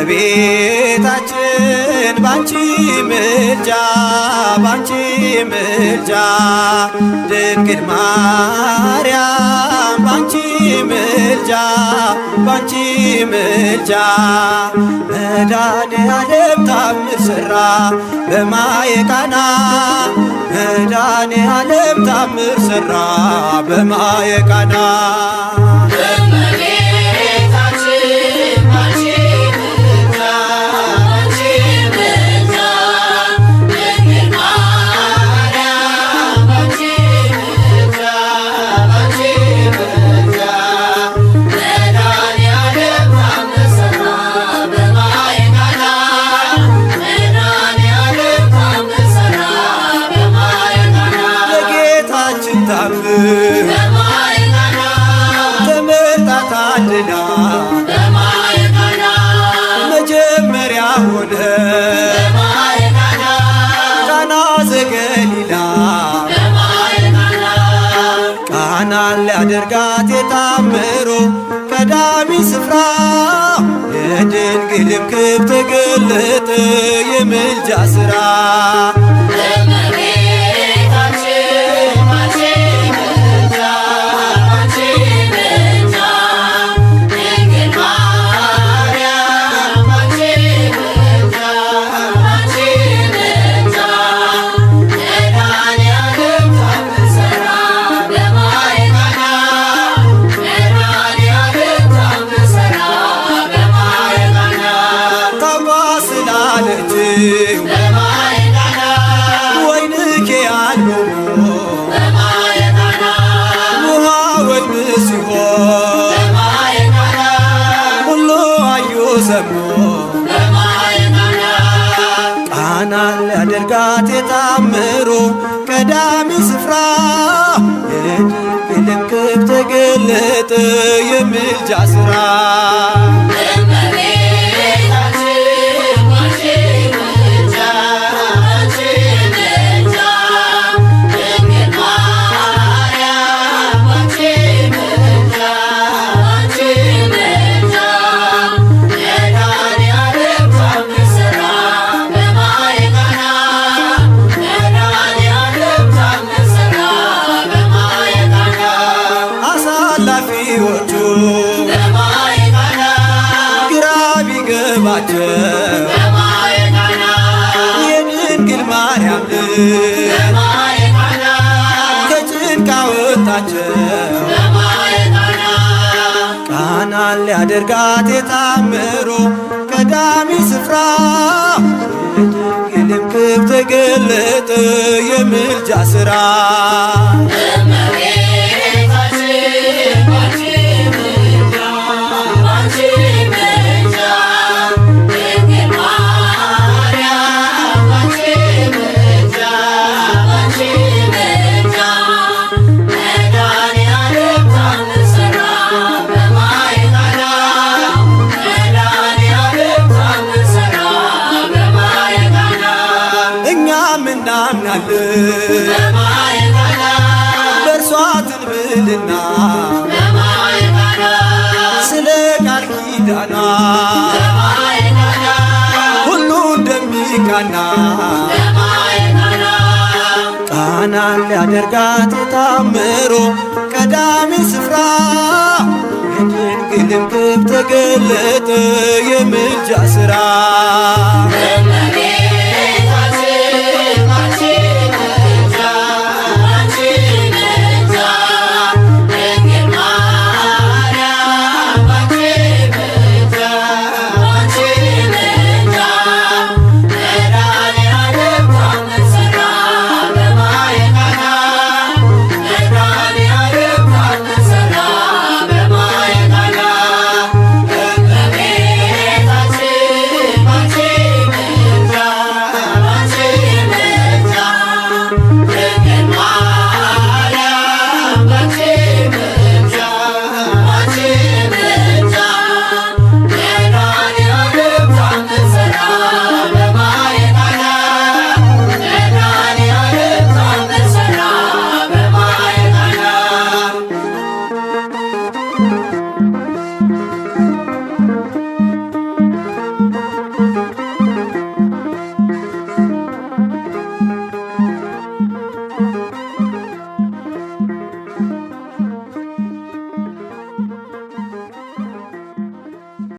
እመቤታችን ባንቺ ምልጃ ባንቺ ምልጃ ድንግል ማርያም ባንቺ ምልጃ ባንቺ ምልጃ መድኃኔዓለም ታምር ሠራ በማየ ቃና መድኃኔዓለም ታምር ሠራ በማየ ቃና ተመርጣ ታድላ መጀመሪያ ሆነ ቃና ዘገሊላ ቃናን ሊያደርጋት የታምሮ ቀዳሚ ስፍራ የድንግልም ክብር ተገለጠ የምልጃ ሥራ ወይንኬ ያለው ውሃ ወይን ሲሆን ሁሉ አዩ ሰሙ ቃናን ሊያደርጋት የታምሮ ቀዳሚ ስፍራ የድንግልም ክብር ተገለጠ የምልጃ ሥራ አሳላፊዎቹ ግራ ቢገባቸው የድንግል ማርያም ከጭንቅ አወጣቸው ቃናን ሊያደርጋት የታምሮ ቀዳሚ ስፍራ የድንግልም ክብር ተገለጠ የምልጃ ሥራ በእርሷ ትንብልና ስለ ቃል ኪዳኗ ሁሉ እንደሚቃና ቃናን ሊያደርጋት የታምሮ ቀዳሚ ስፍራ የድንግልም ክብር ተገለጠ የምልጃ ሥራ